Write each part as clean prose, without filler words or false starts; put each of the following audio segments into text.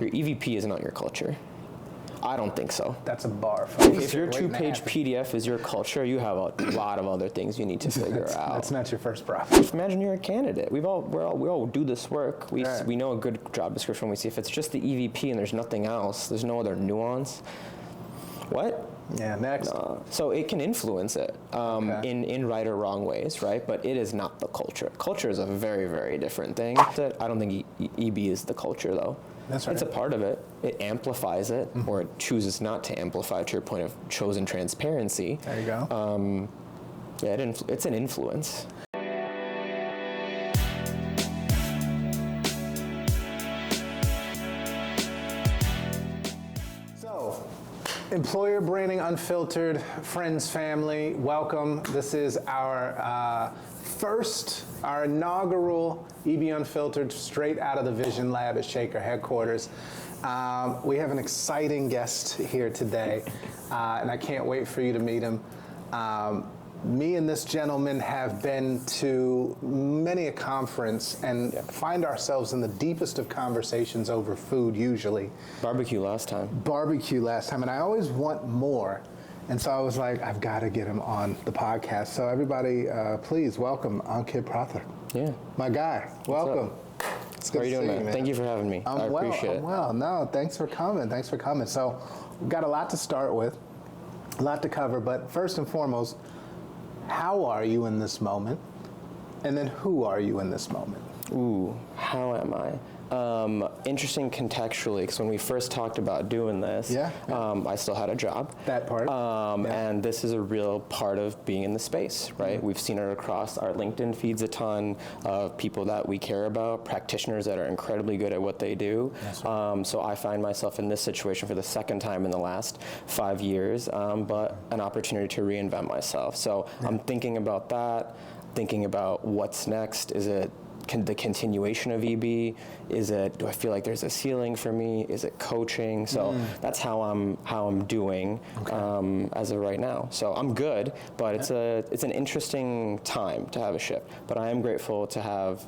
Your EVP is not your culture. I don't think so. That's a bar. Folks. If your 2-page PDF is your culture, you have a lot of other things you need to figure out. That's not your first problem. Imagine you're a candidate. We all do this work. We know a good job description. We see if it's just the EVP and there's nothing else. There's no other nuance. What? Yeah, next. So it can influence it in right or wrong ways, right? But it is not the culture. Culture is a very, very different thing. I don't think EB is the culture, though. That's right. It's a part of it. It amplifies it, or it chooses not to amplify, to your point of chosen transparency. There you go. It's an influence. Employer Branding Unfiltered, friends, family, welcome. This is our inaugural EB Unfiltered, straight out of the Vision Lab at Shaker headquarters. We have an exciting guest here today, and I can't wait for you to meet him. Me and this gentleman have been to many a conference and find ourselves in the deepest of conversations over food usually. Barbecue last time, and I always want more. And so I was like, I've got to get him on the podcast. So everybody, please welcome Ankit Pathak. Yeah. My guy, welcome. It's good to see you, man. Thank you for having me. I appreciate it. Well, no, thanks for coming. So we've got a lot to start with, a lot to cover, but first and foremost, how are you in this moment? And then who are you in this moment? Ooh, how am I? Interesting contextually, because when we first talked about doing this, I still had a job. That part. And this is a real part of being in the space, right? We've seen it across our LinkedIn feeds a ton of people that we care about, practitioners that are incredibly good at what they do. So I find myself in this situation for the second time in the last 5 years, but an opportunity to reinvent myself. So I'm thinking about that, thinking about what's next. Is it the continuation of EB? Do I feel like there's a ceiling for me? Is it coaching? So that's how I'm doing as of right now. So I'm good, but it's an interesting time to have a shift. But I am grateful to have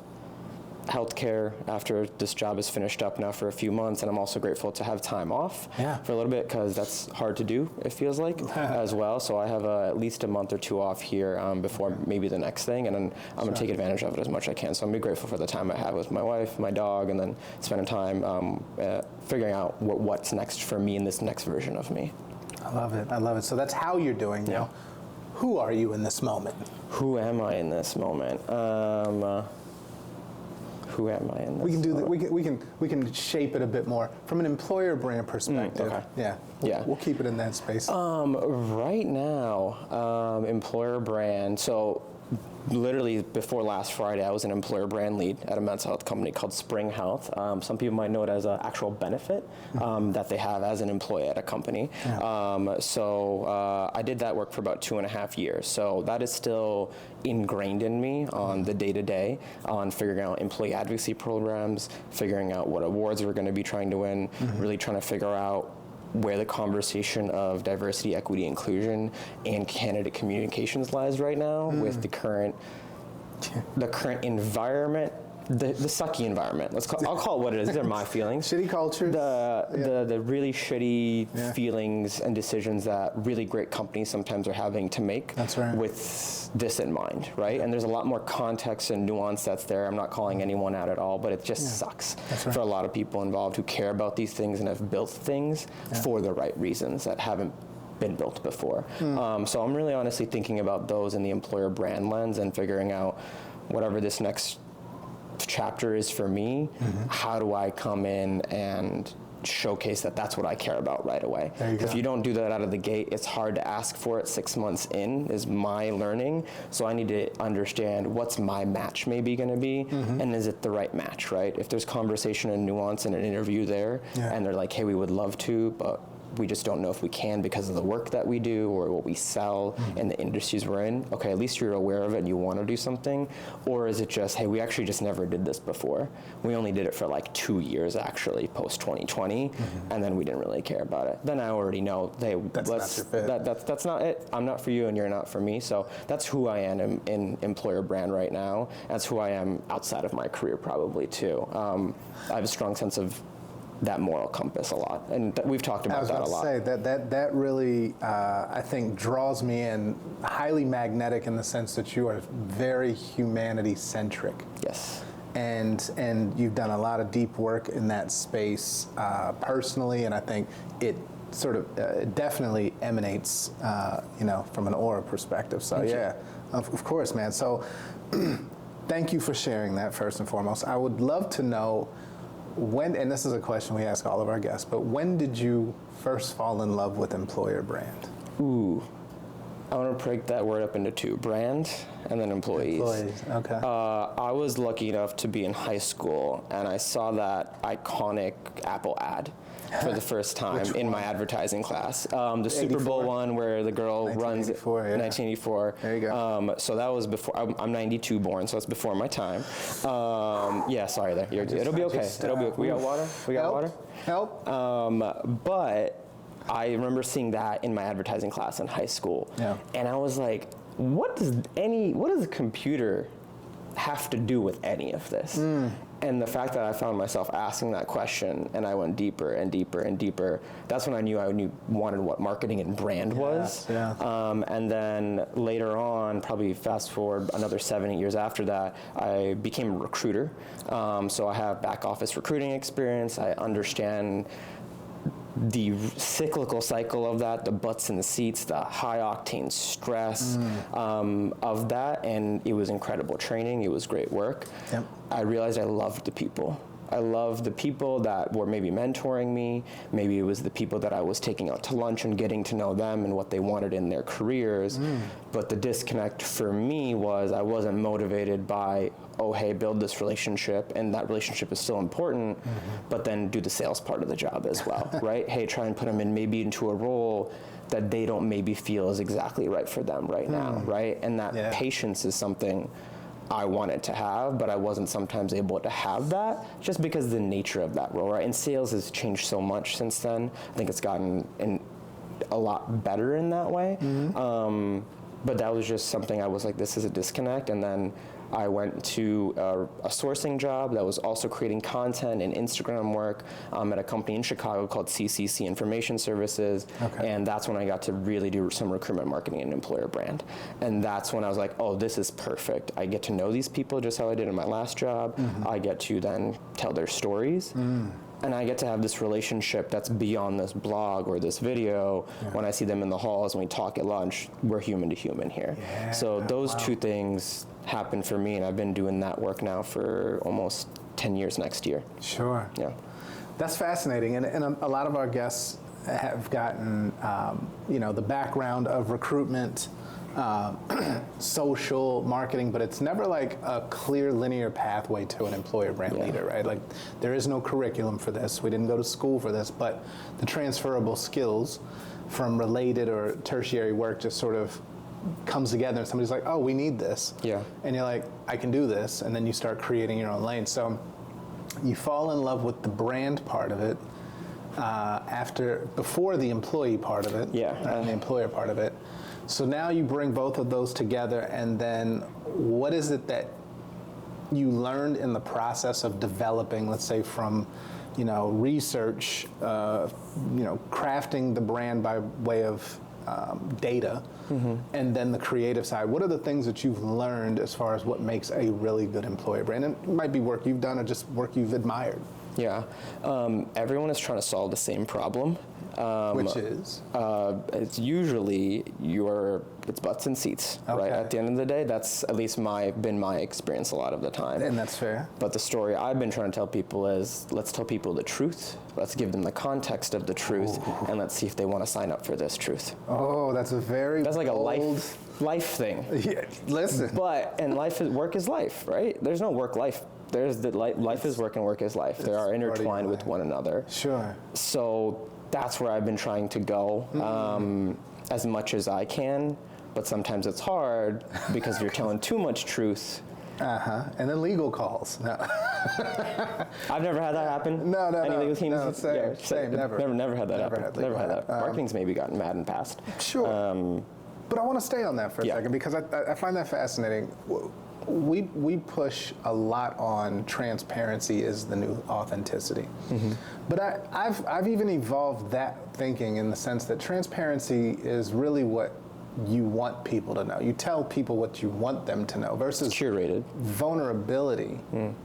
healthcare after this job is finished up now for a few months, and I'm also grateful to have time off for a little bit, because that's hard to do, it feels like, as well. So I have at least a month or two off here before maybe the next thing, and then I'm going to take advantage of it as much as I can. So I'm really grateful for the time I have with my wife, my dog, and then spending time figuring out what's next for me in this next version of me. I love it. So that's how you're doing now. Who are you in this moment? Who am I in this moment? Who am I in this? We can do that. We can shape it a bit more from an employer brand perspective. We'll keep it in that space. Right now, employer brand. So literally before last Friday, I was an employer brand lead at a mental health company called Spring Health. Some people might know it as an actual benefit that they have as an employee at a company. So I did that work for about 2.5 years. So that is still ingrained in me on the day-to-day, on figuring out employee advocacy programs, figuring out what awards we're going to be trying to win, really trying to figure out where the conversation of diversity, equity, inclusion, and candidate communications lies right now with the current environment, the sucky environment. I'll call it what it is. These are my feelings. Shitty culture. The really shitty feelings and decisions that really great companies sometimes are having to make. That's right. With this in mind, right? And there's a lot more context and nuance that's there. I'm not calling anyone out at all, but it just sucks for a lot of people involved who care about these things and have built things for the right reasons that haven't been built before. So I'm really honestly thinking about those in the employer brand lens and figuring out whatever this next chapter is for me, how do I come in and showcase that that's what I care about right away. If you don't do that out of the gate, it's hard to ask for it 6 months in, is my learning. So I need to understand what's my match maybe going to be, and is it the right match, right? If there's conversation and nuance in an interview there, and they're like, hey, we would love to, but we just don't know if we can because of the work that we do or what we sell and the industries we're in. Okay, at least you're aware of it and you want to do something. Or is it just, hey, we actually just never did this before. We only did it for like 2 years actually, post 2020, and then we didn't really care about it. Then I already know, hey, that's not it. I'm not for you and you're not for me. So that's who I am in employer brand right now. That's who I am outside of my career probably too. I have a strong sense of that moral compass a lot, and we've talked about that a lot. I was about to say that really I think draws me in, highly magnetic in the sense that you are very humanity centric. Yes. And you've done a lot of deep work in that space personally, and I think it sort of definitely emanates, from an aura perspective. So yeah, of course, man. So thank you for sharing that first and foremost. I would love to know when, and this is a question we ask all of our guests, but when did you first fall in love with employer brand? Ooh, I want to break that word up into two: brand and then employees. Employees, okay. I was lucky enough to be in high school, and I saw that iconic Apple ad for the first time in my advertising class. The Super Bowl one where the girl runs 1984. There you go. So that was before, I'm 92 born, so it's before my time. Yeah, sorry there. It'll be okay. It'll be okay. We got water? We got water? Help. But I remember seeing that in my advertising class in high school. Yeah. And I was like, what does a computer have to do with any of this? And the fact that I found myself asking that question, and I went deeper and deeper and deeper, that's when I wanted what marketing and brand was. Yeah. And then later on, probably fast forward another 7, 8 years after that, I became a recruiter. So I have back office recruiting experience. I understand the cyclical cycle of that, the butts in the seats, the high octane stress of that, and it was incredible training. It was great work. Yep. I realized I loved the people. I loved the people that were maybe mentoring me. Maybe it was the people that I was taking out to lunch and getting to know them and what they wanted in their careers. But the disconnect for me was I wasn't motivated by, oh, hey, build this relationship, and that relationship is still important, but then do the sales part of the job as well, right? Hey, try and put them in maybe into a role that they don't maybe feel is exactly right for them right now, right? And that patience is something I wanted to have, but I wasn't sometimes able to have that just because of the nature of that role, right? And sales has changed so much since then. I think it's gotten a lot better in that way. But that was just something I was like, this is a disconnect. And then I went to a sourcing job that was also creating content and Instagram work at a company in Chicago called CCC Information Services. Okay. And that's when I got to really do some recruitment marketing and employer brand. And that's when I was like, oh, this is perfect. I get to know these people just how I did in my last job. I get to then tell their stories. And I get to have this relationship that's beyond this blog or this video. When I see them in the halls and we talk at lunch, we're human to human here. So those two things happened for me, and I've been doing that work now for almost 10 years next year. Sure. Yeah. That's fascinating, and a lot of our guests have gotten, the background of recruitment, social marketing, but it's never like a clear linear pathway to an employer brand leader, right? Like there is no curriculum for this. We didn't go to school for this, but the transferable skills from related or tertiary work just sort of comes together and somebody's like, oh, we need this. Yeah. And you're like, I can do this. And then you start creating your own lane. So you fall in love with the brand part of it before the employee part of it, and the employer part of it. So now you bring both of those together, and then what is it that you learned in the process of developing, let's say from, research, crafting the brand by way of data, and then the creative side? What are the things that you've learned as far as what makes a really good employer brand? And it might be work you've done or just work you've admired. Yeah, everyone is trying to solve the same problem. Which is? It's usually it's butts and seats, right? At the end of the day, that's at least been my experience a lot of the time. And that's fair. But the story I've been trying to tell people is, let's tell people the truth. Let's give them the context of the truth, and let's see if they want to sign up for this truth. Oh, that's That's like a life thing. Yeah, listen. And work is life, right? There's no work-life. There's life is work and work is life. They are intertwined with one another. Sure. So that's where I've been trying to go as much as I can, but sometimes it's hard because you're telling too much truth. And then legal calls. No. I've never had that happen. No. Any legal teams? No, same. Never had that happen. Never had that. Marketing's maybe gotten mad and passed. Sure. But I want to stay on that for a second because I find that fascinating. we push a lot on transparency is the new authenticity. But I've even evolved that thinking in the sense that transparency is really what you want people to know. You tell people what you want them to know versus curated vulnerability,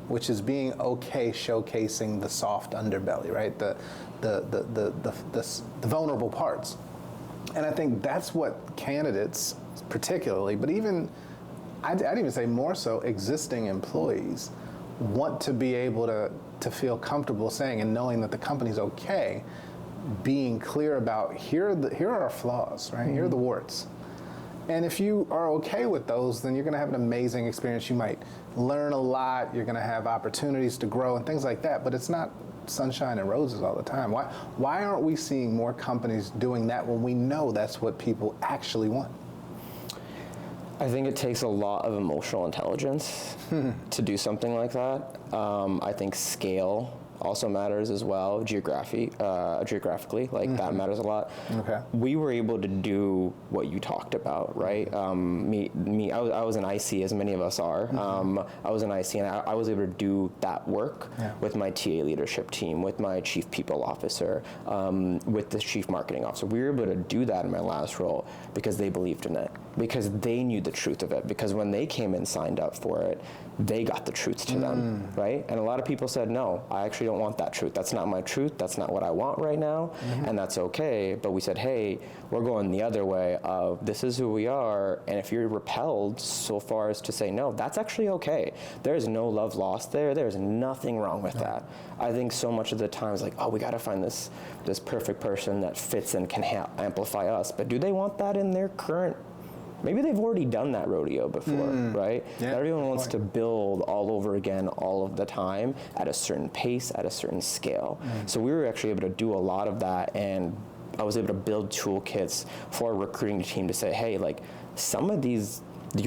which is being okay showcasing the soft underbelly, right? The vulnerable parts. And I think that's what candidates particularly, but even I'd even say more so existing employees want to be able to feel comfortable saying and knowing that the company's okay, being clear about here are our flaws, right? Here are the warts. And if you are okay with those, then you're going to have an amazing experience. You might learn a lot. You're going to have opportunities to grow and things like that. But it's not sunshine and roses all the time. Why aren't we seeing more companies doing that when we know that's what people actually want? I think it takes a lot of emotional intelligence to do something like that. I think scale also matters as well, geographically, that matters a lot. Okay. We were able to do what you talked about, right? I was an IC, as many of us are. I was an IC, and I was able to do that work with my TA leadership team, with my chief people officer, with the chief marketing officer. We were able to do that in my last role because they believed in it, because they knew the truth of it, because when they came and signed up for it, they got the truth to them, right? And a lot of people said, no, I actually don't want that truth. That's not my truth. That's not what I want right now, and that's okay. But we said, hey, we're going the other way of this is who we are, and if you're repelled so far as to say no, that's actually okay. There's no love lost there. There's nothing wrong with that. I think so much of the time it's like, oh, we got to find this perfect person that fits and can amplify us. But do they want that in their current? Maybe they've already done that rodeo before, right? Yeah, everyone wants to build all over again all of the time at a certain pace, at a certain scale. So we were actually able to do a lot of that, and I was able to build toolkits for our recruiting team to say, hey, like some of the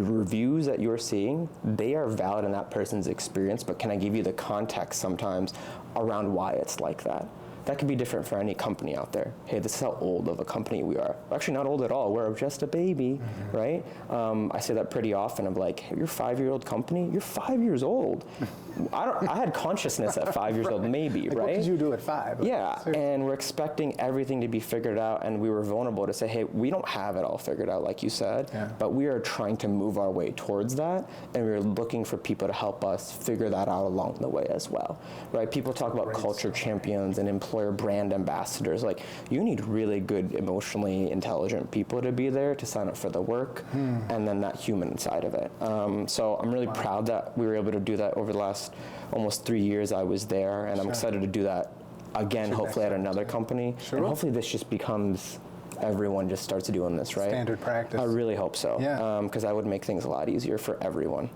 reviews that you're seeing, they are valid in that person's experience, but can I give you the context sometimes around why it's like that? That could be different for any company out there. Hey, this is how old of a company we are. We're actually not old at all. We're just a baby, right? I say that pretty often. I'm like, hey, you're a 5-year-old company? You're 5 years old. I had consciousness at 5 years old, maybe, like, right? What did you do at 5? Yeah, and we're expecting everything to be figured out, and we were vulnerable to say, hey, we don't have it all figured out, like you said, but we are trying to move our way towards that, and we're looking for people to help us figure that out along the way as well, right? People talk about culture champions and employer brand ambassadors. Like, you need really good, emotionally intelligent people to be there to sign up for the work, and then that human side of it. So I'm really proud that we were able to do that over the last almost 3 years I was there, and I'm excited to do that again, hopefully at another company. And hopefully this just becomes, everyone just starts doing this, right? Standard practice. I really hope so, because Yeah. that would make things a lot easier for everyone.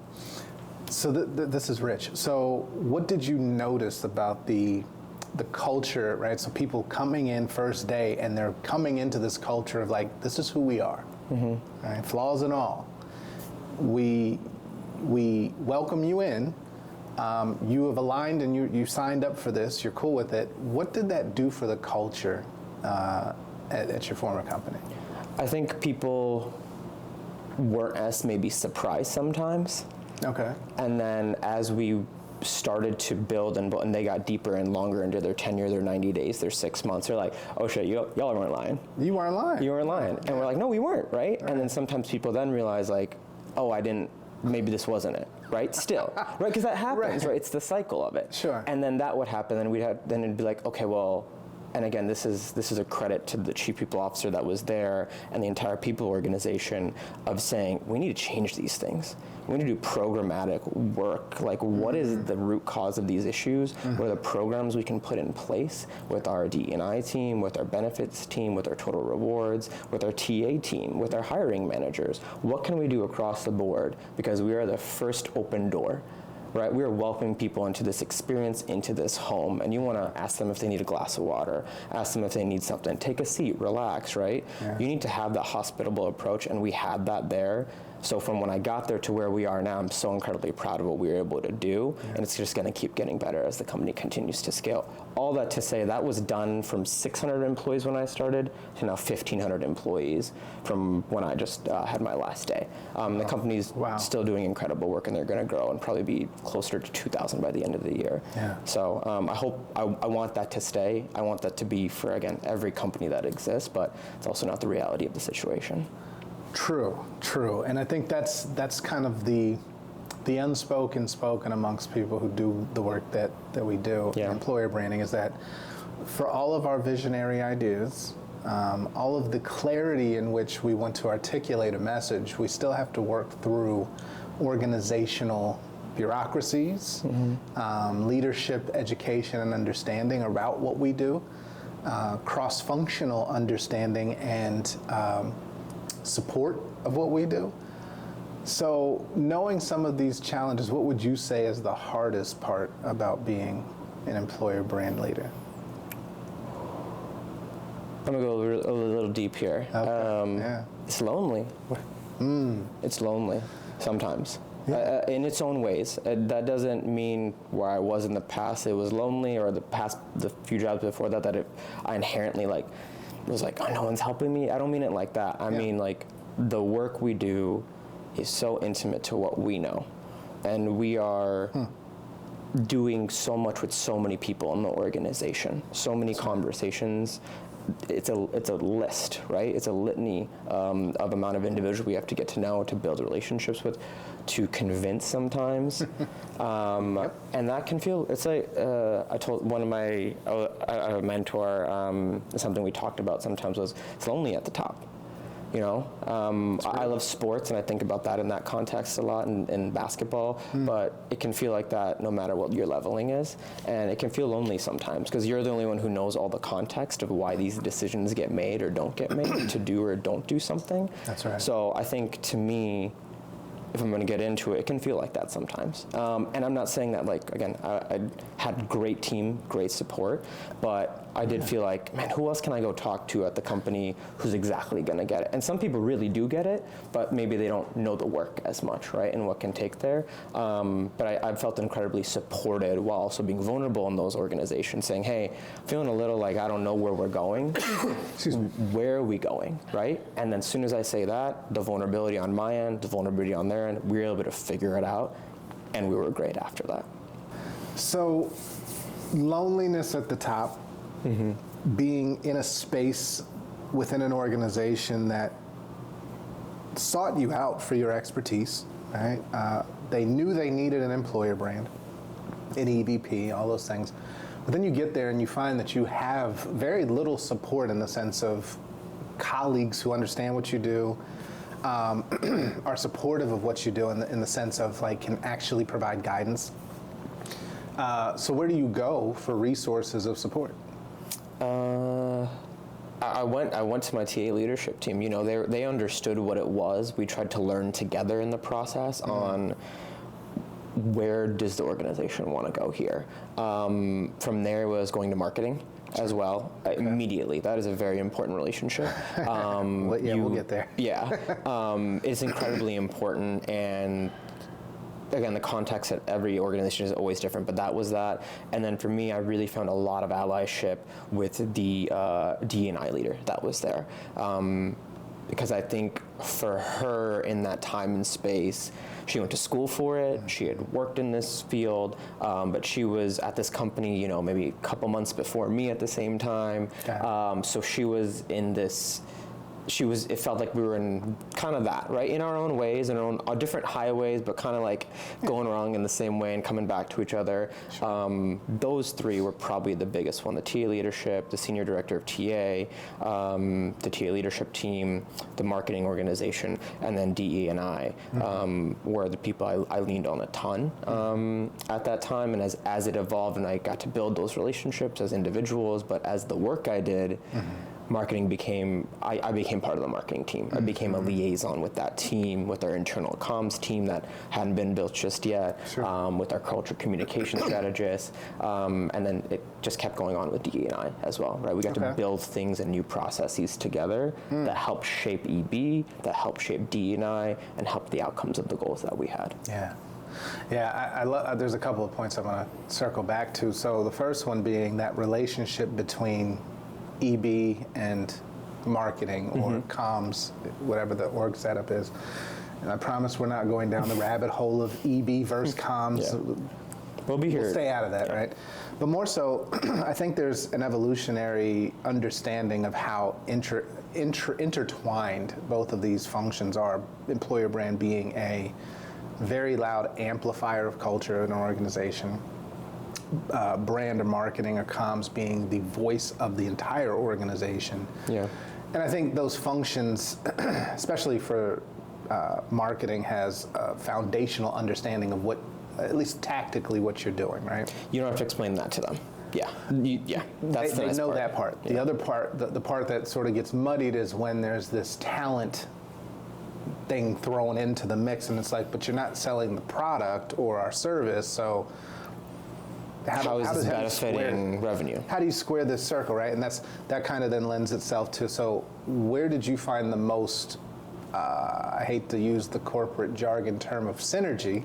So this is rich. So what did you notice about the culture, right? So people coming in first day, and they're coming into this culture of like, this is who we are, right? Flaws and all. We welcome you in. You have aligned and you signed up for this. You're cool with it. What did that do for the culture at your former company? I think people weren't as maybe surprised sometimes. Okay. And then as we started to build and they got deeper and longer into their tenure, their 90 days, their 6 months, they're like, oh shit, y'all weren't lying. You weren't lying. You weren't lying. And we're like, no, we weren't, right? And then sometimes people then realize like, oh, maybe this wasn't it, right? Still, right? Because that happens, right? It's the cycle of it. Sure. And then that would happen, and then it'd be like, okay, well, and again, this is a credit to the chief people officer that was there and the entire people organization of saying, we need to change these things. We need to do programmatic work. Like, what is the root cause of these issues? What are the programs we can put in place with our D&I team, with our benefits team, with our total rewards, with our TA team, with our hiring managers? What can we do across the board? Because we are the first open door. Right, we are welcoming people into this experience, into this home, and you want to ask them if they need a glass of water, ask them if they need something, take a seat, relax, right? Yeah. You need to have that hospitable approach, and we had that there. So from when I got there to where we are now, I'm so incredibly proud of what we were able to do, and it's just going to keep getting better as the company continues to scale. All that to say, that was done from 600 employees when I started to now 1,500 employees from when I just had my last day. The company's still doing incredible work, and they're going to grow and probably be closer to 2,000 by the end of the year. So I want that to stay. I want that to be for, again, every company that exists, but it's also not the reality of the situation. True. And I think that's kind of the unspoken spoken amongst people who do the work that we do in employer branding, is that for all of our visionary ideas, all of the clarity in which we want to articulate a message, we still have to work through organizational bureaucracies, leadership, education, and understanding about what we do, cross-functional understanding and support of what we do. So knowing some of these challenges, what would you say is the hardest part about being an employer brand leader? I'm gonna go a little deep here. It's lonely. It's lonely sometimes. In its own ways. That doesn't mean where I was in the past it was lonely, or the few jobs before that I inherently was like, oh, no one's helping me. I don't mean it like that. I mean, like, the work we do is so intimate to what we know, and we are doing so much with so many people in the organization, so many conversations. It's a list, right? It's a litany of amount of individuals we have to get to know, to build relationships with, to convince sometimes. And that can feel, it's like, I told one of my a mentor, something we talked about sometimes was, it's lonely at the top. You know, I love sports, and I think about that in that context a lot in basketball, but it can feel like that no matter what your leveling is, and it can feel lonely sometimes because you're the only one who knows all the context of why these decisions get made or don't get made to do or don't do something. That's right. So I think, to me, if I'm going to get into it, it can feel like that sometimes. And I'm not saying that, like, again, I had great team, great support, but I did feel like, man, who else can I go talk to at the company who's exactly going to get it? And some people really do get it, but maybe they don't know the work as much, right, and what can take there. But I felt incredibly supported while also being vulnerable in those organizations, saying, hey, feeling a little like I don't know where we're going. Where are we going, right? And then as soon as I say that, the vulnerability on my end, the vulnerability on their end, we were able to figure it out, and we were great after that. So loneliness at the top, being in a space within an organization that sought you out for your expertise, right? They knew they needed an employer brand, an EVP, all those things. But then you get there and you find that you have very little support in the sense of colleagues who understand what you do, are supportive of what you do in the sense of, like, can actually provide guidance. So where do you go for resources of support? I went to my TA leadership team. You know, they understood what it was. We tried to learn together in the process on where does the organization want to go here. From there was going to marketing as well, immediately. That is a very important relationship. We'll get there. It's incredibly important, and again, the context at every organization is always different, but that was that. And then for me, I really found a lot of allyship with the D&I leader that was there. Because I think for her in that time and space, she went to school for it, she had worked in this field, but she was at this company, you know, maybe a couple months before me at the same time. So she was in this, it felt like we were in kind of that, right? In our own ways, in our different highways, but kind of like going wrong in the same way and coming back to each other. Those three were probably the biggest one: the TA leadership, the senior director of TA, the TA leadership team, the marketing organization, and then DE&I were the people I leaned on a ton at that time. And as it evolved and I got to build those relationships as individuals, but as the work I did, marketing became, I became part of the marketing team. I became a liaison with that team, with our internal comms team that hadn't been built just yet, with our culture communication strategist, and then it just kept going on with DE&I as well, right? We got to build things and new processes together that helped shape EB, that helped shape DE&I, and helped the outcomes of the goals that we had. Yeah, I love. There's a couple of points I want to circle back to. So the first one being that relationship between EB and marketing or comms, whatever the org setup is. And I promise we're not going down the rabbit hole of EB versus comms. We'll be here. We'll stay out of that, right? But more so, I think there's an evolutionary understanding of how intertwined both of these functions are. Employer brand being a very loud amplifier of culture in an organization, brand or marketing or comms being the voice of the entire organization. And I think those functions, especially for marketing, has a foundational understanding of what, at least tactically, what you're doing, right? You don't have to explain that to them. That's they nice know part. that part. The other part, the part that sort of gets muddied is when there's this talent thing thrown into the mix, and it's like, but you're not selling the product or our service, so how is this benefiting revenue? How do you square this circle, right? And that kind of then lends itself to, so where did you find the most, I hate to use the corporate jargon term of synergy,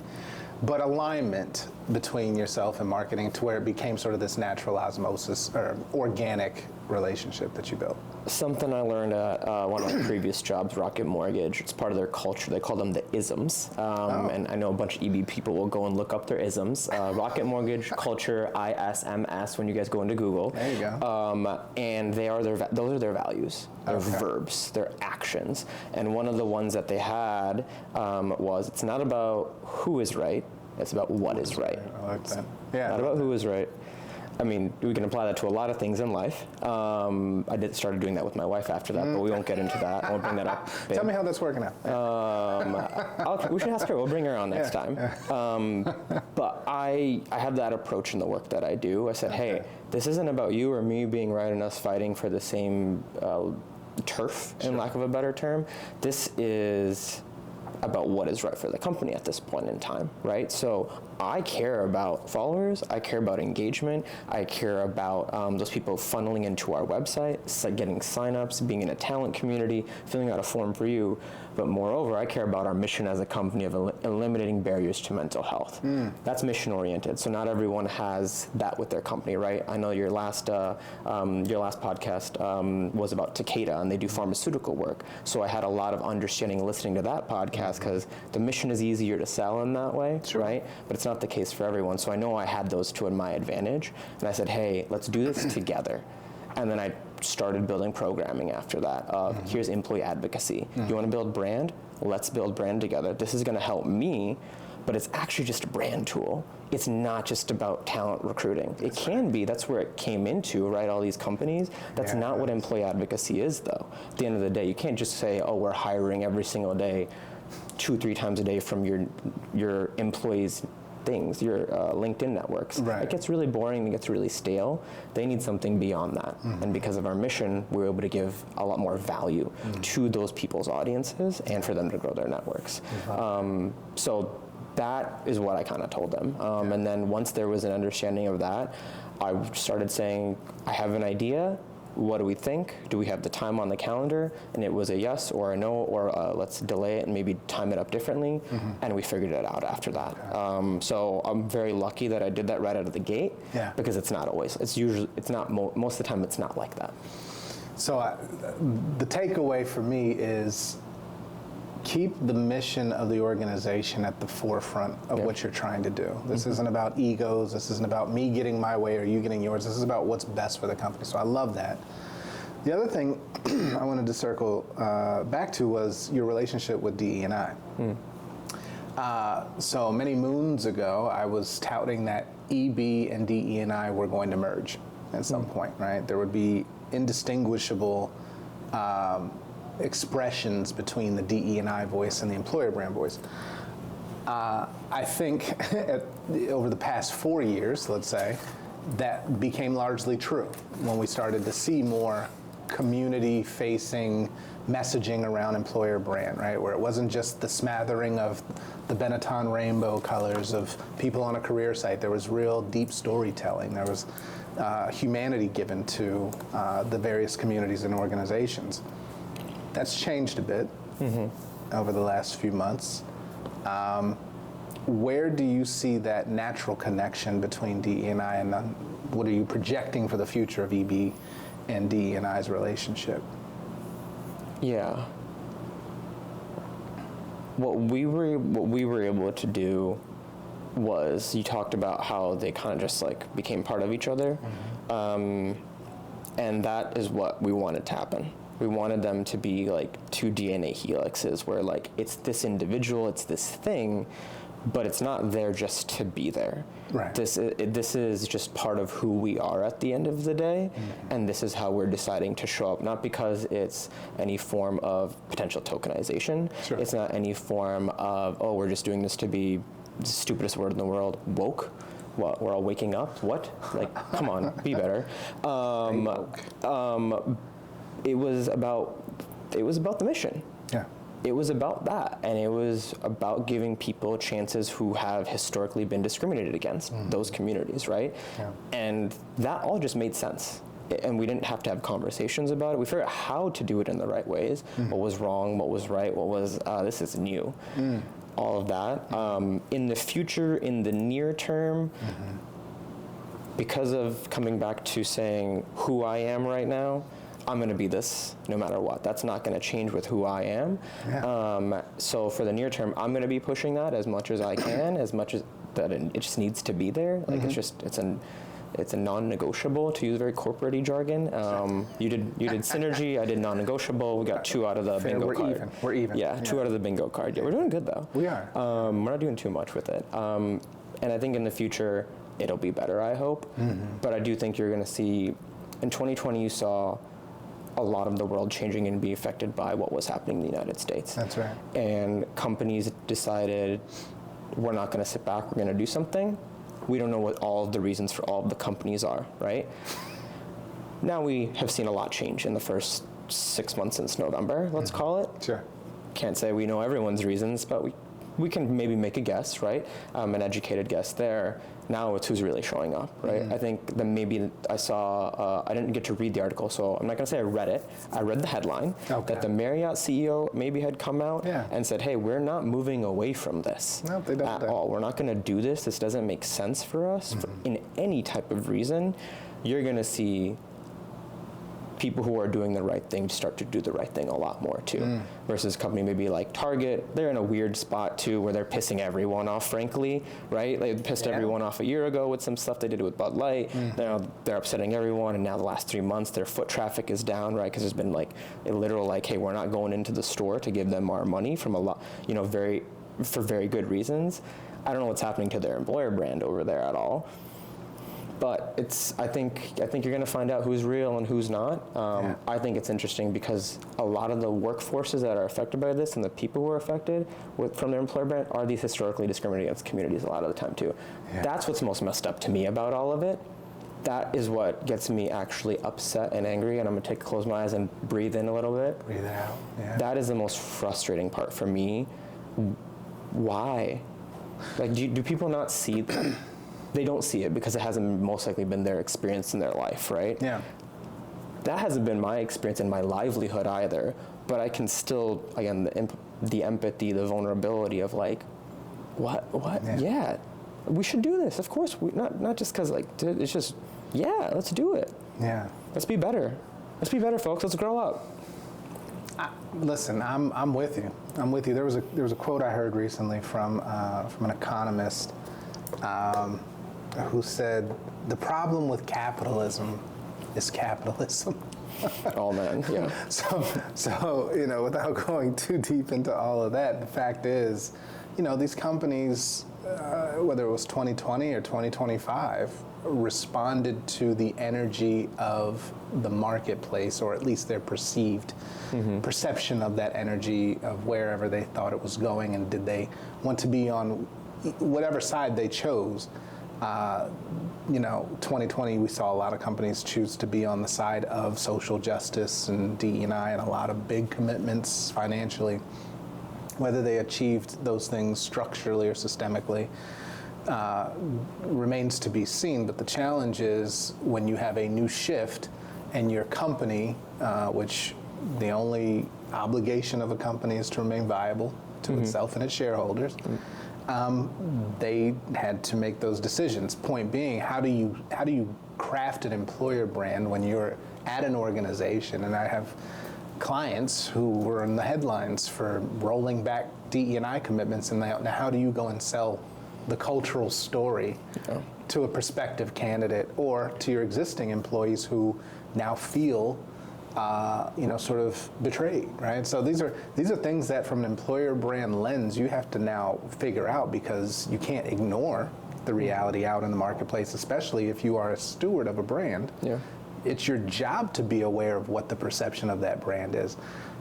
but alignment between yourself and marketing to where it became sort of this natural osmosis or organic relationship that you built? Something I learned at one of my previous jobs, Rocket Mortgage. It's part of their culture. They call them the isms. And I know a bunch of EB people will go and look up their isms. Rocket Mortgage culture, ISMS, when you guys go into Google. There you go. And they are those are their values, their verbs, their actions. And one of the ones that they had was, it's not about who is right, it's about what is right. I like that. Yeah. Not about who is right. I mean, we can apply that to a lot of things in life. I started doing that with my wife after that, but we won't get into that. I won't bring that up. Tell me how that's working out. We should ask her. We'll bring her on next time. But I have that approach in the work that I do. I said, hey, this isn't about you or me being right and us fighting for the same turf, in lack of a better term. This is about what is right for the company at this point in time, right? So I care about followers, I care about engagement, I care about those people funneling into our website, getting signups, being in a talent community, filling out a form for you. But moreover, I care about our mission as a company of eliminating barriers to mental health. That's mission oriented. So not everyone has that with their company, right? I know your last podcast was about Takeda, and they do pharmaceutical work. So I had a lot of understanding listening to that podcast because the mission is easier to sell in that way, right? But it's not the case for everyone. So I know I had those two in my advantage, and I said, hey, let's do this together. And then I started building programming after that. Here's employee advocacy. You want to build brand? Let's build brand together. This is going to help me, but it's actually just a brand tool. It's not just about talent recruiting. It can be. That's where it came into, right? All these companies. That's not what employee advocacy is, though. At the end of the day, you can't just say, oh, we're hiring every single day, 2-3 times a day from your employees' things, your LinkedIn networks. It gets really boring, it gets really stale. They need something beyond that. And because of our mission, we're able to give a lot more value to those people's audiences and for them to grow their networks. So that is what I kind of told them. And then once there was an understanding of that, I started saying, I have an idea. What do we think? Do we have the time on the calendar? And it was a yes or a no, or let's delay it and maybe time it up differently. And we figured it out after that. So I'm very lucky that I did that right out of the gate, because it's not always, it's usually, it's not, most of the time it's not like that. So the takeaway for me is keep the mission of the organization at the forefront of what you're trying to do. This isn't about egos. This isn't about me getting my way or you getting yours. This is about what's best for the company. So I love that. The other thing I wanted to circle back to was your relationship with DE&I. So many moons ago, I was touting that EB and DE&I were going to merge at some point, right? There would be indistinguishable expressions between the DE&I voice and the employer brand voice. I think over the past 4 years, let's say, that became largely true when we started to see more community-facing messaging around employer brand, right? Where it wasn't just the smattering of the Benetton rainbow colors of people on a career site. There was real deep storytelling. There was humanity given to the various communities and organizations. That's changed a bit over the last few months. Where do you see that natural connection between DE&I and what are you projecting for the future of EB and DE&I's relationship? Yeah. What we were able to do was, you talked about how they kind of just like became part of each other, and that is what we wanted to happen. We wanted them to be like two DNA helixes, where like it's this individual, it's this thing, but it's not there just to be there. Right. This is just part of who we are at the end of the day, and this is how we're deciding to show up. Not because it's any form of potential tokenization. Sure. It's not any form of, oh, we're just doing this to be the stupidest word in the world, woke. What, we're all waking up? What? Like, come on, be better. It was about the mission. Yeah. It was about that, and it was about giving people chances who have historically been discriminated against, those communities, right? Yeah. And that all just made sense. And we didn't have to have conversations about it. We figured out how to do it in the right ways. What was wrong, what was right, what was, this is new. All of that. In the future, in the near term, because of coming back to saying who I am right now, I'm going to be this no matter what. That's not going to change with who I am. Yeah. So for the near term, I'm going to be pushing that as much as I can, as much as that it just needs to be there. Like it's a non-negotiable, to use very corporate-y jargon. You did synergy, I did non-negotiable. We got 2 out of the bingo card. We're even. Yeah, 2 out of the bingo card. Yeah, we're doing good though. We are. We're not doing too much with it. And I think in the future, it'll be better, I hope. But I do think you're going to see, in 2020, you saw a lot of the world changing and be affected by what was happening in the United States. That's right. And companies decided, we're not going to sit back, we're going to do something. We don't know what all of the reasons for all of the companies are, right? Now we have seen a lot change in the first 6 months since November, let's call it. Sure. Can't say we know everyone's reasons, but we can maybe make a guess, right? An educated guess there. Now it's who's really showing up, right? I think that maybe I saw, I didn't get to read the article, so I'm not gonna say I read it. I read the headline that the Marriott CEO maybe had come out and said, hey, we're not moving away from this at all. We're not gonna do this. This doesn't make sense for us in any type of reason. You're gonna see people who are doing the right thing start to do the right thing a lot more too. Versus a company maybe like Target, they're in a weird spot too where they're pissing everyone off, frankly, right? They pissed everyone off a year ago with some stuff they did with Bud Light. Now they're upsetting everyone, and now the last 3 months their foot traffic is down, right? Because there's been like a literal like, hey, we're not going into the store to give them our money from a lot, for very good reasons. I don't know what's happening to their employer brand over there at all. But I think you're going to find out who's real and who's not. I think it's interesting because a lot of the workforces that are affected by this and the people who are affected from their employer brand are these historically discriminated against communities a lot of the time too. Yeah. That's what's most messed up to me about all of it. That is what gets me actually upset and angry, and I'm going to close my eyes and breathe in a little bit. Breathe out. Yeah. That is the most frustrating part for me. Why? Like, do people not see that? They don't see it because it hasn't most likely been their experience in their life, right? Yeah. That hasn't been my experience in my livelihood either, but I can still, again, the empathy, the vulnerability of like, what? Yeah, we should do this, of course. Not just because like, it's just, yeah, let's do it. Yeah. Let's be better. Let's be better, folks. Let's grow up. Listen, I'm with you. I'm with you. There was a quote I heard recently from an economist who said, the problem with capitalism is capitalism. Oh man, yeah. So without going too deep into all of that, the fact is, these companies, whether it was 2020 or 2025, responded to the energy of the marketplace, or at least their perceived perception of that energy of wherever they thought it was going, and did they want to be on whatever side they chose. 2020, we saw a lot of companies choose to be on the side of social justice and DE&I and a lot of big commitments financially. Whether they achieved those things structurally or systemically remains to be seen. But the challenge is when you have a new shift and your company, which the only obligation of a company is to remain viable to itself and its shareholders, they had to make those decisions. Point being, how do you craft an employer brand when you're at an organization? And I have clients who were in the headlines for rolling back DE&I commitments, and now how do you go and sell the cultural story to a prospective candidate or to your existing employees who now feel sort of betrayed, right? So these are things that from an employer brand lens you have to now figure out, because you can't ignore the reality out in the marketplace, especially if you are a steward of a brand. Yeah. It's your job to be aware of what the perception of that brand is.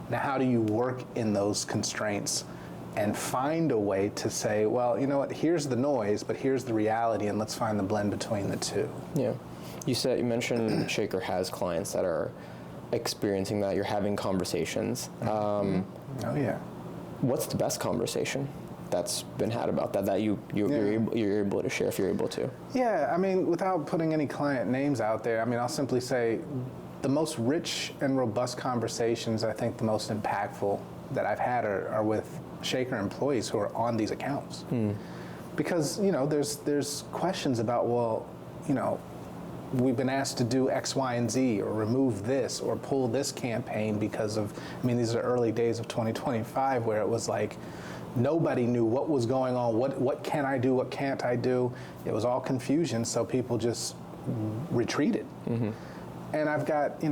Now, how do you work in those constraints and find a way to say, well, you know what, here's the noise, but here's the reality, and let's find the blend between the two. Yeah. You mentioned Shaker has clients that are experiencing that. You're having conversations. Oh yeah. What's the best conversation that's been had about that you're able to share if you're able to? Yeah, I mean, without putting any client names out there, I mean, I'll simply say the most rich and robust conversations, I think the most impactful that I've had are with Shaker employees who are on these accounts. Because, there's questions about, well, we've been asked to do X, Y, and Z, or remove this, or pull this campaign because of, these are early days of 2025 where it was like, nobody knew what was going on, what can I do, what can't I do. It was all confusion, so people just retreated. And I've got,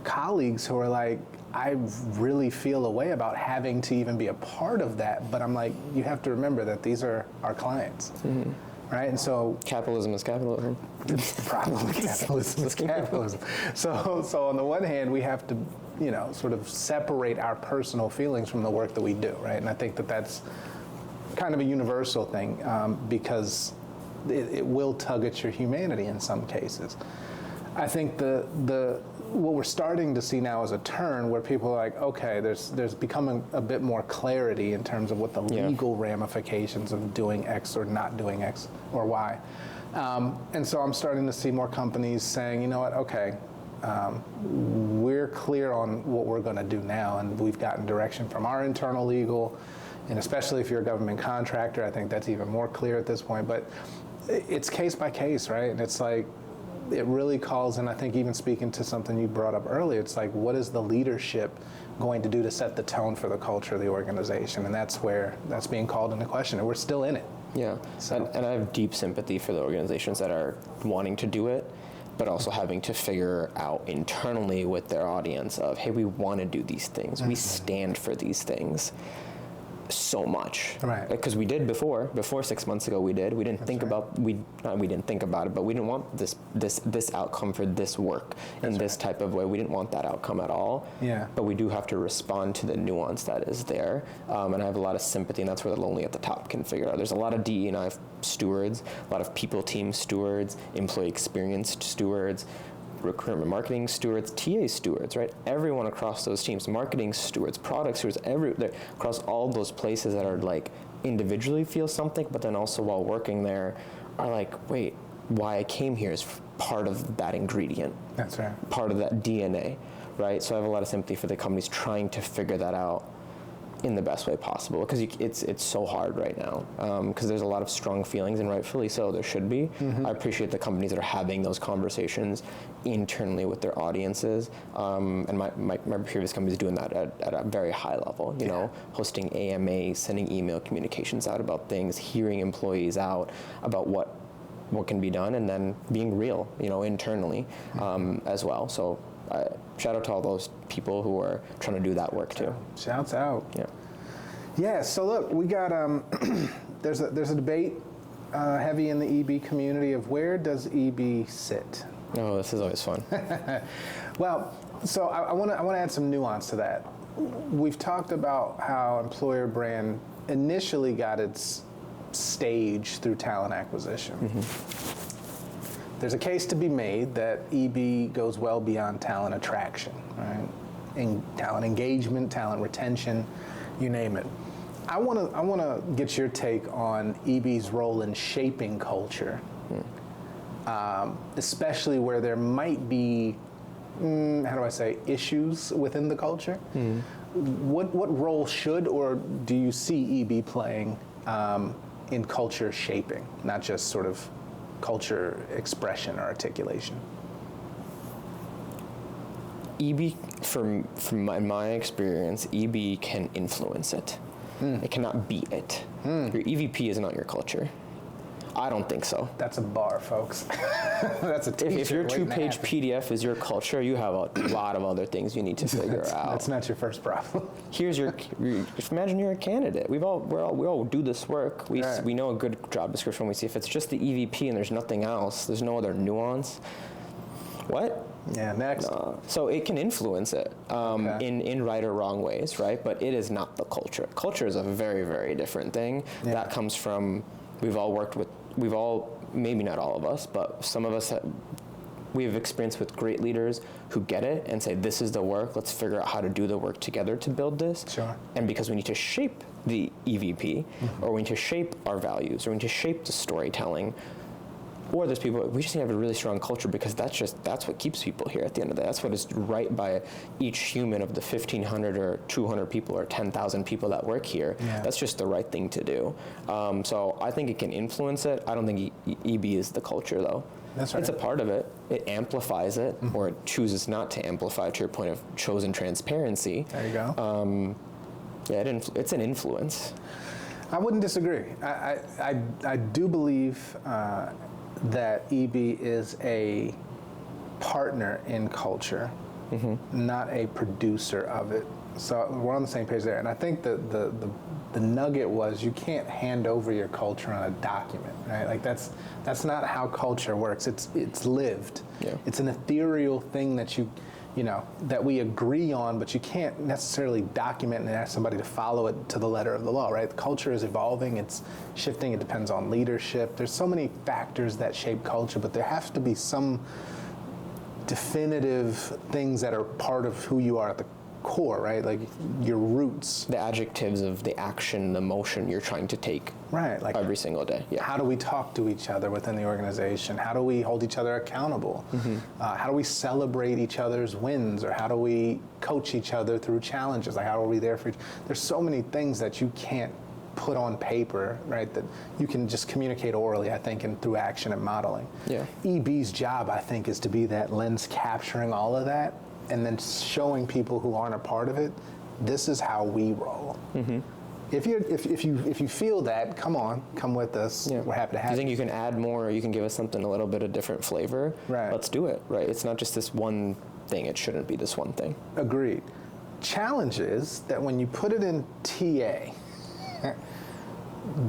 colleagues who are like, I really feel a way about having to even be a part of that, but I'm like, you have to remember that these are our clients. Right, and so capitalism is capitalism. Probably capitalism is capitalism. So on the one hand, we have to, sort of separate our personal feelings from the work that we do, right? And I think that that's kind of a universal thing because it will tug at your humanity in some cases. I think what we're starting to see now is a turn where people are like, okay, there's becoming a bit more clarity in terms of what the legal ramifications of doing X or not doing X or Y. And so I'm starting to see more companies saying, you know what, okay, we're clear on what we're going to do now, and we've gotten direction from our internal legal, and especially if you're a government contractor, I think that's even more clear at this point. But it's case by case, right? And it's like, it really calls, and I think even speaking to something you brought up earlier, it's like, what is the leadership going to do to set the tone for the culture of the organization? And that's where that's being called into question, and we're still in it. Yeah, so. And I have deep sympathy for the organizations that are wanting to do it, but also having to figure out internally with their audience of, hey, we want to do these things. We stand for these things so much, right? Because we did before 6 months ago. We didn't think about we didn't think about it, but we didn't want this outcome for this work in this type of way. We didn't want that outcome at all. Yeah. But we do have to respond to the nuance that is there, and I have a lot of sympathy, and that's where the lonely at the top can figure out. There's a lot of DE&I stewards, a lot of people team stewards, employee experience stewards, recruitment marketing stewards, TA stewards, right? Everyone across those teams, marketing stewards, product stewards, across all those places that are like individually feel something, but then also while working there are like, wait, why I came here is part of that ingredient. That's right. Part of that DNA, right? So I have a lot of sympathy for the companies trying to figure that out in the best way possible, because it's so hard right now, because there's a lot of strong feelings, and rightfully so, there should be. I appreciate the companies that are having those conversations internally with their audiences, and my previous companies doing that at a very high level, hosting AMAs, sending email communications out about things, hearing employees out about what can be done, and then being real, internally as well. So shout out to all those people who are trying to do that work too. Shouts out. Yeah. Yeah. So look, we got there's a debate heavy in the EB community of where does EB sit. Oh, this is always fun. Well, so I want to add some nuance to that. We've talked about how employer brand initially got its stage through talent acquisition. there's a case to be made that EB goes well beyond talent attraction, right? In talent engagement, talent retention, you name it. I want to get your take on EB's role in shaping culture, especially where there might be, issues within the culture. What role should or do you see EB playing in culture shaping, not just sort of culture expression or articulation? EB, from my experience, EB can influence it. It cannot be it. Your EVP is not your culture. I don't think so. That's a bar, folks. That's a t-shirt. If your two-page PDF is your culture, you have a lot of other things you need to figure out. That's not your first problem. Here's imagine you're a candidate. We all do this work. We know a good job description. We see if it's just the EVP and there's nothing else, there's no other nuance. What? Yeah, next. So it can influence it in right or wrong ways, right? But it is not the culture. Culture is a very, very different thing. Yeah. That comes from, maybe not all of us, but some of us, we have experience with great leaders who get it and say, this is the work, let's figure out how to do the work together to build this. Sure. And because we need to shape the EVP, or we need to shape our values, or we need to shape the storytelling, or there's people, we just need to have a really strong culture because that's what keeps people here at the end of the day. That's what is right by each human of the 1,500 or 200 people or 10,000 people that work here. Yeah. That's just the right thing to do. So I think it can influence it. I don't think EB is the culture though. That's right. It's a part of it. It amplifies it, or it chooses not to amplify, to your point of chosen transparency. There you go. It's an influence. I wouldn't disagree. I do believe that EB is a partner in culture, not a producer of it. So we're on the same page there. And I think the nugget was you can't hand over your culture on a document, right? Like that's not how culture works. It's lived. Yeah. It's an ethereal thing that that we agree on, but you can't necessarily document and ask somebody to follow it to the letter of the law, right? The culture is evolving, it's shifting, it depends on leadership. There's so many factors that shape culture, but there has to be some definitive things that are part of who you are at the core, right? Like your roots. The adjectives of the action, the motion you're trying to take. Right. Like every single day. Yeah. How do we talk to each other within the organization? How do we hold each other accountable? How do we celebrate each other's wins? Or how do we coach each other through challenges? Like how are we there for each other? There's so many things that you can't put on paper, right, that you can just communicate orally, I think, and through action and modeling. Yeah. EB's job, I think, is to be that lens capturing all of that and then showing people who aren't a part of it, this is how we roll. If you feel that, come with us. Yeah. We're happy to have you. You think you can add more, or you can give us something a little bit of different flavor? Right. Let's do it. Right. It's not just this one thing. It shouldn't be this one thing. Agreed. Challenge is that when you put it in TA,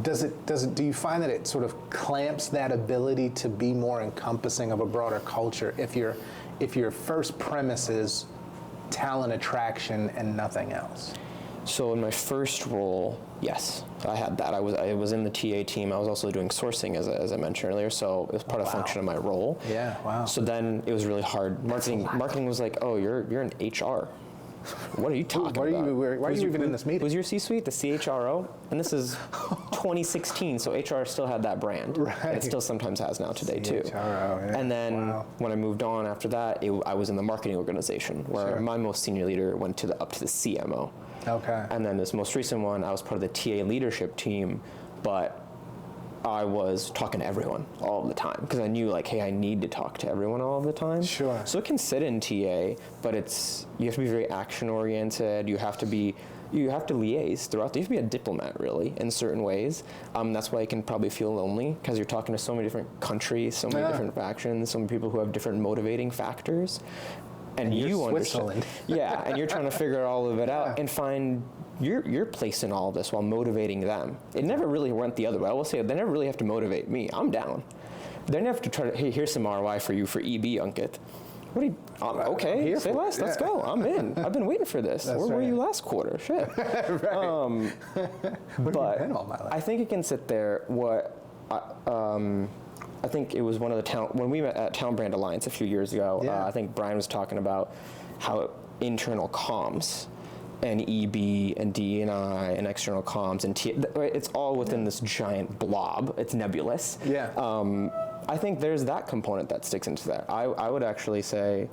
do you find that it sort of clamps that ability to be more encompassing of a broader culture if your first premise is talent attraction and nothing else? So in my first role, yes, I had that. I was in the TA team. I was also doing sourcing, as I mentioned earlier, so it was part of function of my role. Yeah, wow. So then it was really hard. Marketing was like, oh, you're in HR. What are you talking about? Why are you even in this meeting? Was your C-suite the CHRO? And this is 2016, so HR still had that brand. Right. And it still sometimes has now today, too. Yeah. And then when I moved on after that, I was in the marketing organization, where my most senior leader went up to the CMO. Okay. And then this most recent one, I was part of the TA leadership team, but I was talking to everyone all the time because I knew, like, hey, I need to talk to everyone all the time. Sure. So it can sit in TA, but you have to be very action oriented. You have to liaise throughout. You have to be a diplomat, really, in certain ways. That's why it can probably feel lonely because you're talking to so many different countries, so many different factions, so many people who have different motivating factors. And you understand. Yeah, and you're trying to figure all of it out and find your place in all of this while motivating them. It never really went the other way. I will say they never really have to motivate me. I'm down. They never have to try to, hey, here's some ROI for you for EB, Ankit. What are you, okay, say less, let's go. I'm in. I've been waiting for this. Where were you last quarter? Shit. Right. But I think it can sit there. I think it was one of the when we met at Town Brand Alliance a few years ago, I think Brian was talking about how internal comms and EB and D&I and external comms and it's all within this giant blob. It's nebulous. Yeah. I think there's that component that sticks into that. I would actually say,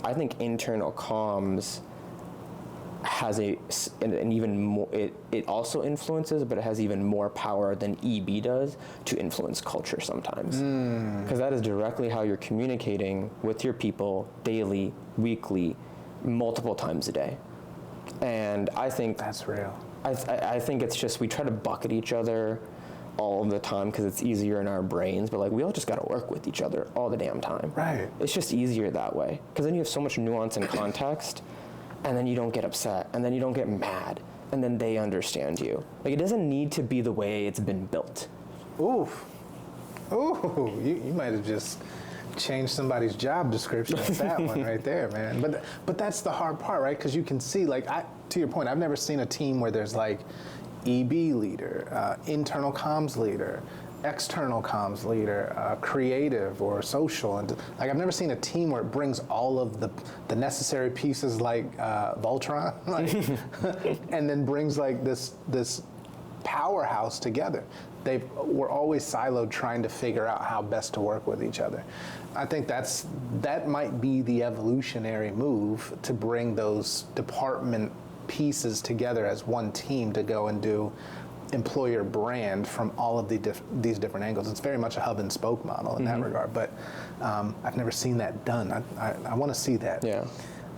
I think internal comms has an even more, it also influences, but it has even more power than EB does to influence culture sometimes. Because that is directly how you're communicating with your people daily, weekly, multiple times a day. And I think that's real. I think it's just, we try to bucket each other all of the time because it's easier in our brains, but like we all just got to work with each other all the damn time. Right. It's just easier that way because then you have so much nuance and context, and then you don't get upset, and then you don't get mad, and then they understand you. Like, it doesn't need to be the way it's been built. Oof. Ooh, you might have just changed somebody's job description with that one right there, man. But that's the hard part, right? Because you can see, like, to your point, I've never seen a team where there's like EB leader, internal comms leader, external comms leader, creative or social, and like I've never seen a team where it brings all of the necessary pieces like Voltron, like, and then brings like this powerhouse together. We're always siloed trying to figure out how best to work with each other. I think that might be the evolutionary move to bring those department pieces together as one team to go and do employer brand from all of these different angles. It's very much a hub and spoke model in that regard, but I've never seen that done. I want to see that. Yeah.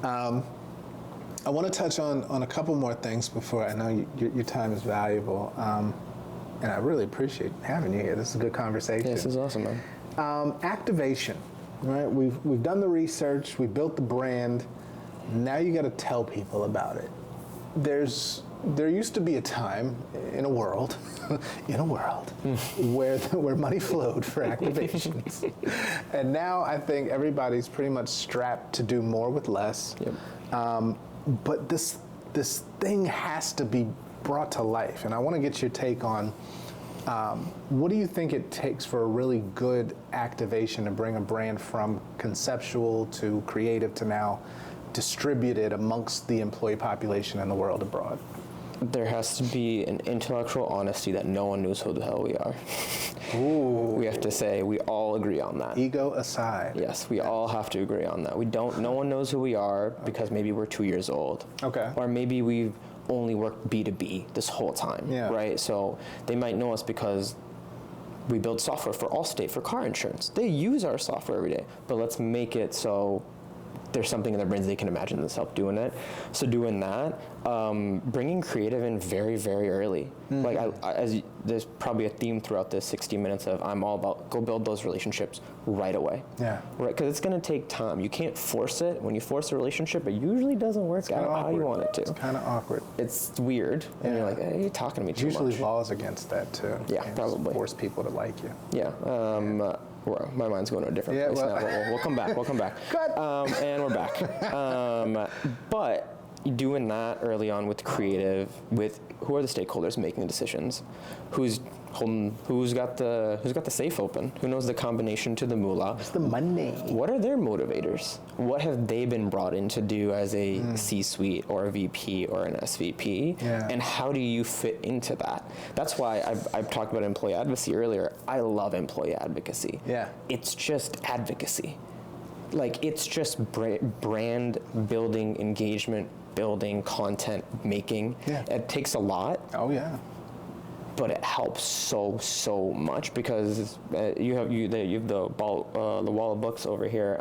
I want to touch on a couple more things before, I know your time is valuable, and I really appreciate having you here. This is a good conversation. Yeah, this is awesome, man. Activation, right? We've done the research, we built the brand, now you got to tell people about it. There used to be a time in a world where money flowed for activations. And now I think everybody's pretty much strapped to do more with less. Yep. But this thing has to be brought to life. And I want to get your take on what do you think it takes for a really good activation to bring a brand from conceptual to creative to now distributed amongst the employee population and the world abroad? There has to be an intellectual honesty that no one knows who the hell we are. Ooh. We have to say we all agree on that. Ego aside. Yes, we all have to agree on that. No one knows who we are because maybe we're 2 years old. Okay. Or maybe we've only worked B2B this whole time, right? So they might know us because we build software for Allstate, for car insurance. They use our software every day, but let's make it so there's something in their brains they can imagine themselves doing it. So doing that, bringing creative in very, very early. Like there's probably a theme throughout this 60 minutes of I'm all about go build those relationships right away. Yeah. Right, because it's going to take time. You can't force it. When you force a relationship, it usually doesn't work out how you want it to. It's kind of awkward. It's weird, and you're like, hey, you're talking to me too much. Usually laws against that too. Yeah, probably. Force people to like you. Yeah. My mind's going to a different place now, but we'll come back. We'll come back. Cut. And we're back. But doing that early on with creative, with who are the stakeholders making the decisions, who's got the safe open, who knows the combination to the moolah, what's the money, what are their motivators, what have they been brought in to do as a C-suite or a VP or an SVP, and how do you fit into that? That's why I've talked about employee advocacy earlier. I love employee advocacy. Yeah, it's just advocacy. Like, it's just brand building, engagement building, content making. Yeah. It takes a lot. Oh yeah. But it helps so much because you have the wall of books over here.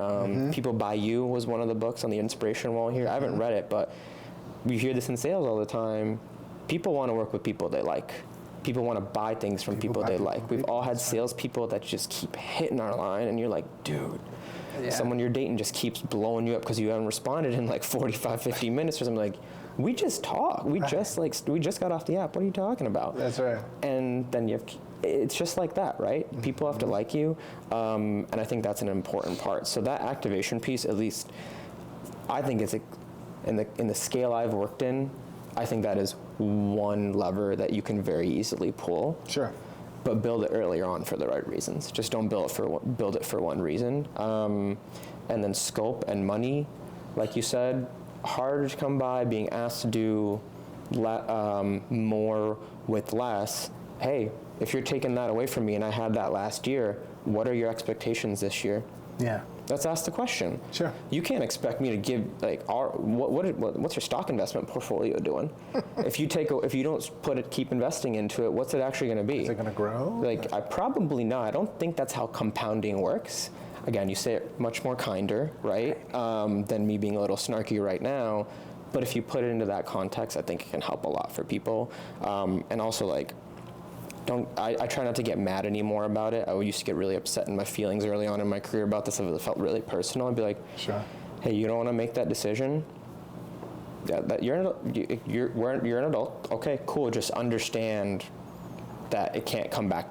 People Buy You was one of the books on the inspiration wall here. I haven't read it, but we hear this in sales all the time. People want to work with people they like. People want to buy things from people they like. We've all had salespeople that just keep hitting our line, and you're like, dude. Yeah. Someone you're dating just keeps blowing you up because you haven't responded in like 45, 50 minutes or something. Like, we just talk. We just got off the app. What are you talking about? That's right. And then it's just like that, right? People have to like you, and I think that's an important part. So that activation piece, at least, I think it's in the scale I've worked in, I think that is one lever that you can very easily pull. Sure. but build it earlier on for the right reasons. Just don't build it for one reason. And then scope and money, like you said, harder to come by. Being asked to do more with less. Hey, if you're taking that away from me, and I had that last year, what are your expectations this year? Yeah. Let's ask the question. Sure. You can't expect me to give what's your stock investment portfolio doing? if you don't keep investing into it, what's it actually going to be? Is it going to grow? I probably not. I don't think that's how compounding works. Again, you say it much more kinder, right? Than me being a little snarky right now. But if you put it into that context, I think it can help a lot for people. And also I try not to get mad anymore about it. I used to get really upset in my feelings early on in my career about this. It felt really personal. I'd be like, sure. Hey, you don't want to make that decision? Yeah, you're an adult. Okay, cool. Just understand that it can't come back.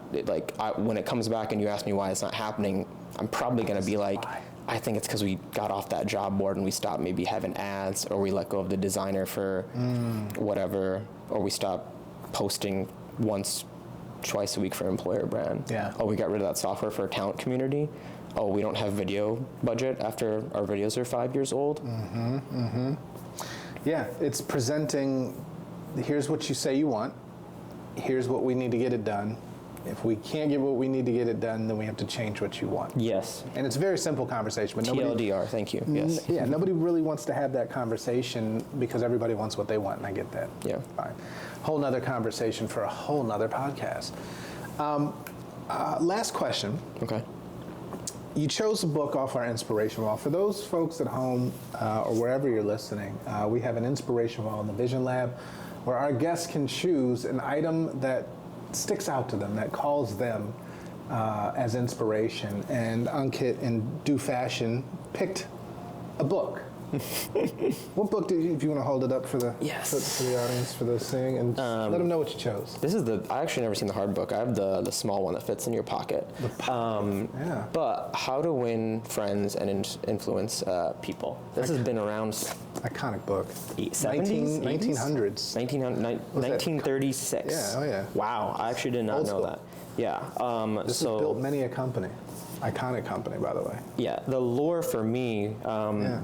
When it comes back and you ask me why it's not happening, I'm probably going to be like, I think it's because we got off that job board and we stopped maybe having ads, or we let go of the designer for whatever, or we stopped posting twice a week for employer brand. Yeah. Oh, we got rid of that software for a talent community. Oh, we don't have video budget after our videos are 5 years old. Yeah, it's presenting, here's what you say you want, here's what we need to get it done. If we can't get what we need to get it done, then we have to change what you want. Yes. And it's a very simple conversation. But TLDR, thank you. Yes. Yeah, nobody really wants to have that conversation because everybody wants what they want, and I get that. Yeah. Fine. Whole nother conversation for a whole nother podcast. Last question. Okay. You chose a book off our inspiration wall. For those folks at home or wherever you're listening, we have an inspiration wall in the Vision Lab where our guests can choose an item that sticks out to them, that calls them as inspiration. And Ankit, in due fashion, picked a book. What book did you, if you want to hold it up for the for the audience for the thing, and let them know what you chose. This is I actually never seen the hard book. I have the small one that fits in your pocket. Yeah. But How to Win Friends and Influence People. This has been around. Iconic book. 70s? 1900s. 1936. Yeah, oh yeah. Wow, I actually did not Old know school. that. Yeah. This has built many a company. Iconic company, by the way. Yeah, the lore for me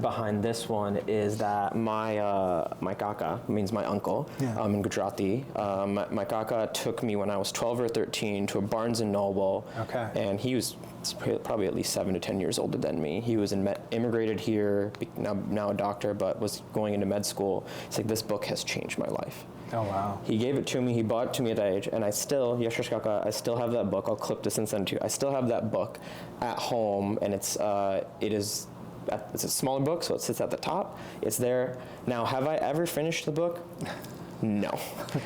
behind this one is that my kaka, means my uncle, in Gujarati, my kaka took me when I was 12 or 13 to a Barnes & Noble, and he was probably at least 7 to 10 years older than me. He was immigrated here, now a doctor, but was going into med school. It's like, this book has changed my life. Oh, wow. He gave it to me, he bought it to me at that age, and I still have that book. I'll clip this and send it to you. I still have that book at home, and it's a smaller book, so it sits at the top. It's there. Now, have I ever finished the book? No.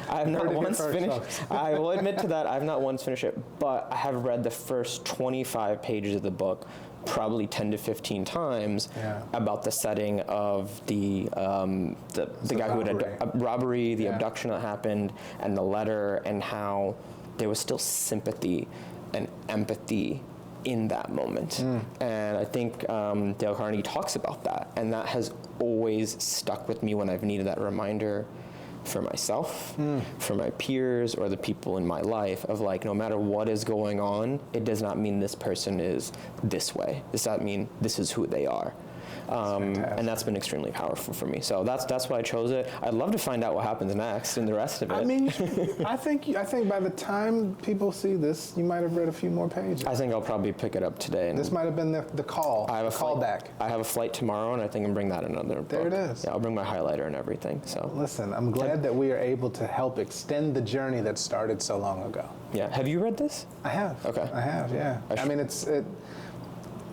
I have not once finished. I will admit to that. I have not once finished it, but I have read the first 25 pages of the book probably 10 to 15 times about the setting of the guy who had robbery, the abduction that happened, and the letter, and how there was still sympathy and empathy in that moment. And I think Dale Carnegie talks about that, and that has always stuck with me when I've needed that reminder for myself, for my peers, or the people in my life of like, no matter what is going on, it does not mean this person is this way. It does not mean this is who they are. And that's been extremely powerful for me. So that's why I chose it. I'd love to find out what happens next and the rest of it. I mean, I think by the time people see this, you might have read a few more pages. I think I'll probably pick it up today. And this might have been the call. I have a callback. I have a flight tomorrow, and I think I'm bring that another book. There it is. Yeah, I'll bring my highlighter and everything. So listen, I'm glad that we are able to help extend the journey that started so long ago. Yeah. Have you read this? I have. Okay. I have. Yeah. I mean,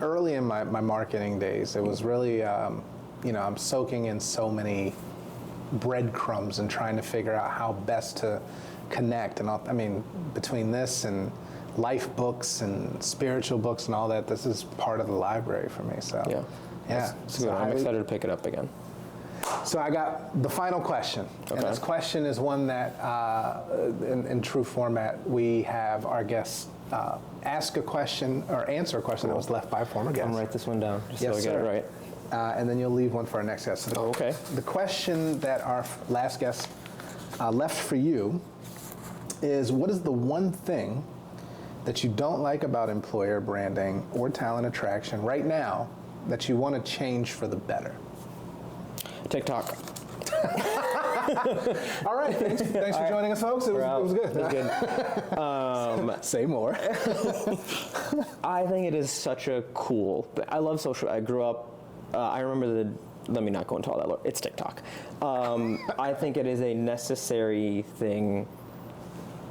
early in my marketing days, it was really, I'm soaking in so many breadcrumbs and trying to figure out how best to connect. And between this and life books and spiritual books and all that, this is part of the library for me. So yeah. So I'm excited to pick it up again. So I got the final question. Okay. And this question is one that, in true format, we have our guests ask a question or answer a question that was left by a former guest. I'm gonna write this one down just Yes, so I get it right. And then you'll leave one for our next guest. So okay. The question that our last guest left for you is, what is the one thing that you don't like about employer branding or talent attraction right now that you want to change for the better? TikTok. All right, thanks for joining us, folks. It was good. It was good. Say more. I think it is such a cool. I love social. I grew up. I remember let me not go into all that. It's TikTok. I think it is a necessary thing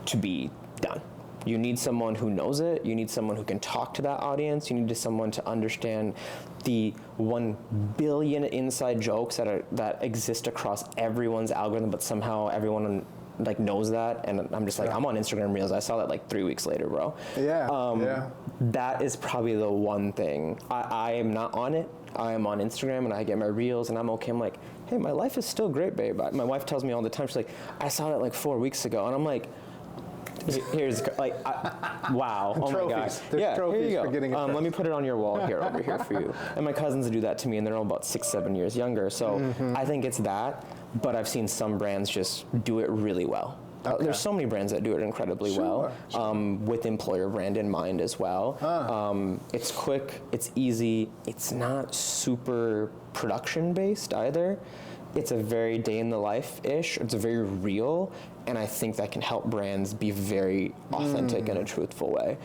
to be done. You need someone who knows it. You need someone who can talk to that audience. You need someone to understand the 1 billion inside jokes that exist across everyone's algorithm, but somehow everyone like knows that. And I'm just like, I'm on Instagram Reels. I saw that like 3 weeks later, bro. Yeah. That is probably the one thing. I am not on it. I am on Instagram and I get my Reels and I'm okay. I'm like, hey, my life is still great, babe. My wife tells me all the time, she's like, I saw that like 4 weeks ago. And I'm like, here's like, wow, oh trophies. My gosh. There's trophies here you go. for getting it. Let me put it on your wall over here for you. And my cousins do that to me and they're all about 6-7 years younger. So I think it's that, but I've seen some brands just do it really well. Okay. There's so many brands that do it incredibly well, with employer brand in mind as well. It's quick, it's easy, it's not super production based either. It's a very day in the life-ish, it's very real, and I think that can help brands be very authentic in a truthful way.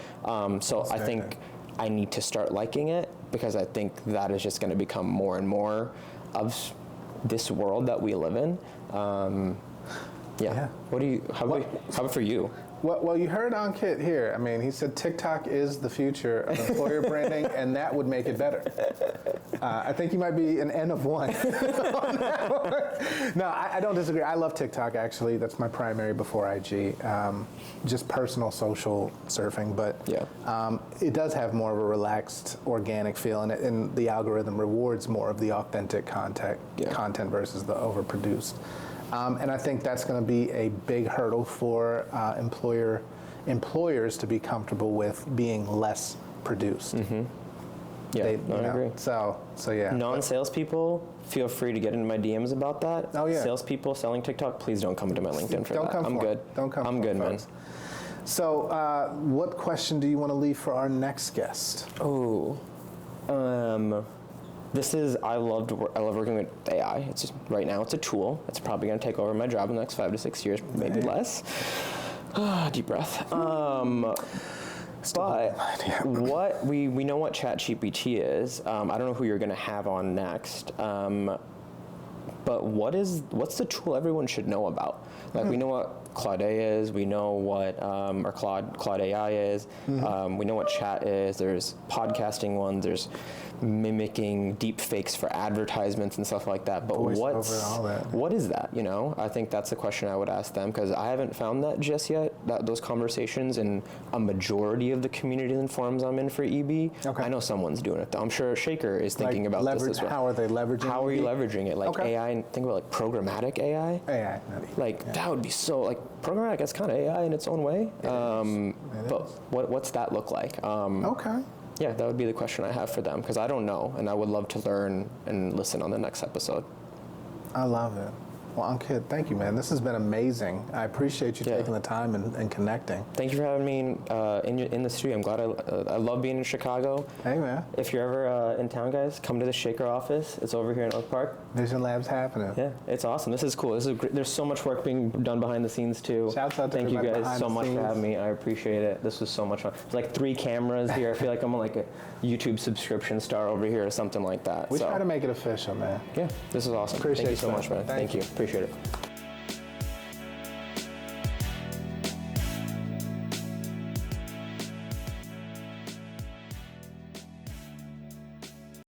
So I think I need to start liking it because I think that is just going to become more and more of this world that we live in. Yeah. How about for you? Well, you heard Ankit here. I mean, he said TikTok is the future of employer branding, and that would make it better. I think you might be an N of one. No, I don't disagree. I love TikTok, actually. That's my primary before IG. Just personal social surfing, but it does have more of a relaxed, organic feel, and the algorithm rewards more of the authentic content versus the overproduced. And I think that's going to be a big hurdle for employers to be comfortable with being less produced. Yeah, I agree. So yeah. Non-salespeople, feel free to get into my DMs about that. Oh yeah. Salespeople selling TikTok, please don't come to my LinkedIn for that. I'm good. Don't come. I'm good, man. So, what question do you want to leave for our next guest? I love working with AI. It's just, right now it's a tool. It's probably going to take over my job in the next 5 to 6 years, maybe less. Deep breath. But what we know what ChatGPT is. I don't know who you're going to have on next. But what's the tool everyone should know about? Like we know what Claude is, we know what or Claude AI is, we know what chat is. There's podcasting ones. There's mimicking deep fakes for advertisements and stuff like that. But what is that? You know, I think that's the question I would ask them because I haven't found that just yet. Those conversations in a majority of the communities and forums I'm in for EB. Okay. I know someone's doing it though. I'm sure Shaker is thinking about this as well. How are they leveraging? How are you leveraging it? Like AI. Think about like programmatic AI. AI. That would be so like programmatic. That's kind of AI in its own way. But what's that look like? Yeah, that would be the question I have for them because I don't know, and I would love to learn and listen on the next episode. I love it. Well, Ankit, thank you, man. This has been amazing. I appreciate you taking the time and connecting. Thank you for having me in the studio. I'm glad I love being in Chicago. Hey, man. If you're ever in town, guys, come to the Shaker office. It's over here in Oak Park. Vision Lab's happening. Yeah, it's awesome. This is cool. This is great. There's so much work being done behind the scenes, too. Shouts out to Thank you guys so much for having me. I appreciate it. This was so much fun. There's like 3 cameras here. I feel like I'm on like a YouTube subscription star over here or something like that. We try to make it official, man. Yeah, this is awesome. Appreciate Thank you so much, man. Thank you. Appreciate it.